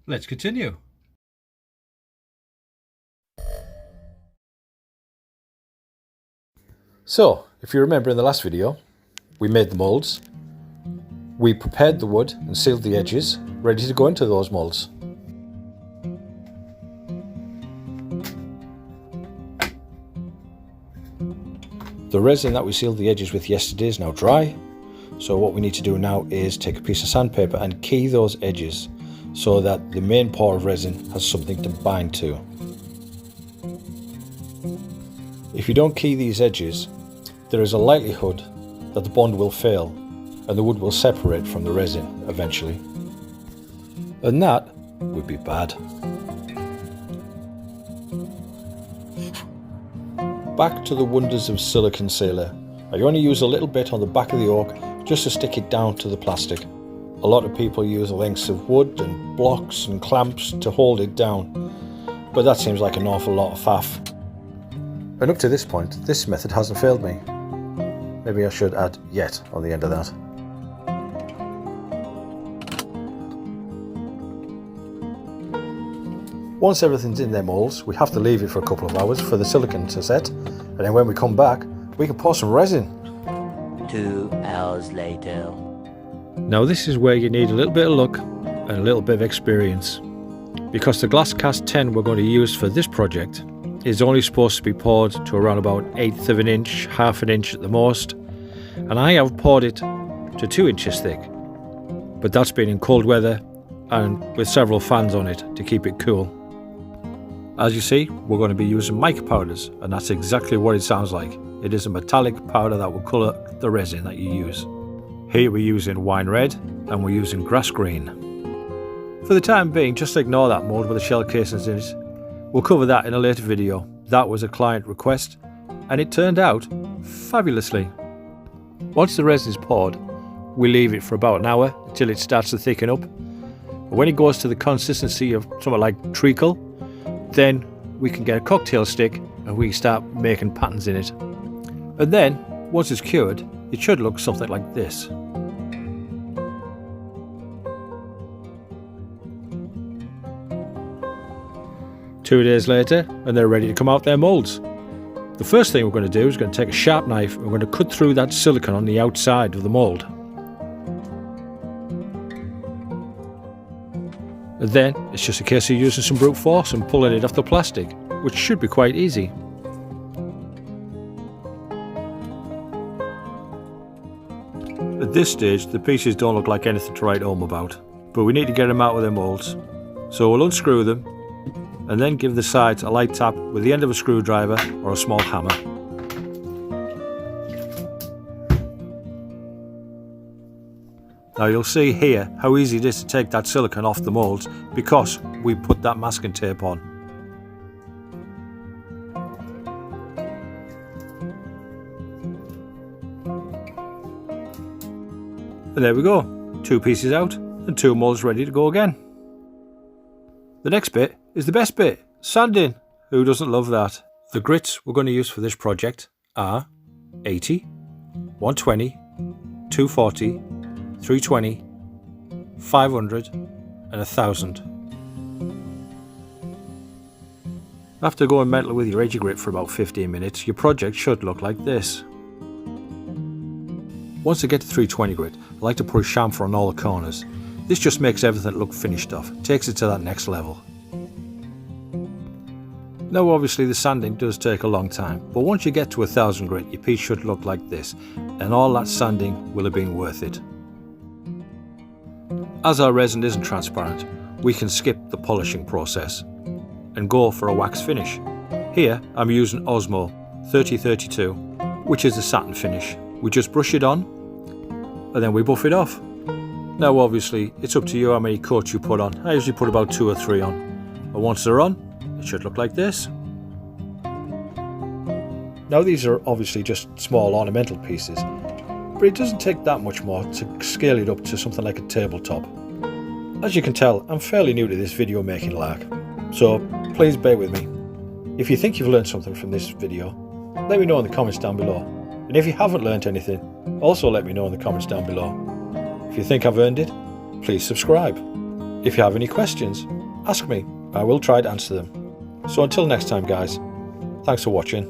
Let's continue. So, if you remember in the last video, we made the moulds, we prepared the wood and sealed the edges, ready to go into those moulds. The resin that we sealed the edges with yesterday is now dry, so what we need to do now is take a piece of sandpaper and key those edges so that the main pour of resin has something to bind to. If you don't key these edges, there is a likelihood that the bond will fail and the wood will separate from the resin eventually. And that would be bad. Back to the wonders of silicone sealer. I only use a little bit on the back of the oak just to stick it down to the plastic. A lot of people use lengths of wood and blocks and clamps to hold it down, but that seems like an awful lot of faff. And up to this point, this method hasn't failed me. Maybe I should add "yet" on the end of that. Once everything's in their moulds, we have to leave it for a couple of hours for the silicone to set, and then when we come back, we can pour some resin. 2 hours later. Now this is where you need a little bit of luck and a little bit of experience, because the glass cast 10 we're going to use for this project is only supposed to be poured to around about 1/8 of an inch, half an inch at the most, and I have poured it to 2 inches thick, but that's been in cold weather and with several fans on it to keep it cool. As you see, we're going to be using mica powders, and that's exactly what it sounds like. It is a metallic powder that will colour the resin that you use. Here we're using wine red and we're using grass green. For the time being, just ignore that mould with the shell casings in it. We'll cover that in a later video. That was a client request and it turned out fabulously. Once the resin is poured, we leave it for about an hour until it starts to thicken up. When it goes to the consistency of something like treacle, then we can get a cocktail stick and we start making patterns in it. And then, once it's cured, it should look something like this. Two days later, and they're ready to come out their moulds. The first thing we're going to do is going to take a sharp knife and we're going to cut through that silicone on the outside of the mould. And then it's just a case of using some brute force and pulling it off the plastic, which should be quite easy. At this stage, the pieces don't look like anything to write home about, but we need to get them out of their moulds. So we'll unscrew them and then give the sides a light tap with the end of a screwdriver or a small hammer. Now you'll see here how easy it is to take that silicone off the moulds because we put that masking tape on. And there we go, 2 pieces out and 2 moulds ready to go again. The next bit is the best bit, sanding. Who doesn't love that? The grits we're going to use for this project are 80, 120, 240, 320, 500 and 1000. After going mental with your edgy grit for about 15 minutes, your project should look like this. Once I get to 320 grit, I like to put a chamfer on all the corners. This just makes everything look finished off, takes it to that next level. Now obviously the sanding does take a long time, but once you get to 1000 grit, your piece should look like this, and all that sanding will have been worth it. As our resin isn't transparent, we can skip the polishing process and go for a wax finish. Here I'm using Osmo 3032, which is a satin finish. We just brush it on and then we buff it off. Now obviously it's up to you how many coats you put on. I usually put about 2 or 3 on, and once they're on, it should look like this. Now these are obviously just small ornamental pieces, but it doesn't take that much more to scale it up to something like a tabletop. As you can tell, I'm fairly new to this video making lark, so please bear with me. If you think you've learned something from this video, let me know in the comments down below. And if you haven't learned anything, also let me know in the comments down below. If you think I've earned it, please subscribe. If you have any questions, ask me. I will try to answer them. So until next time guys, thanks for watching.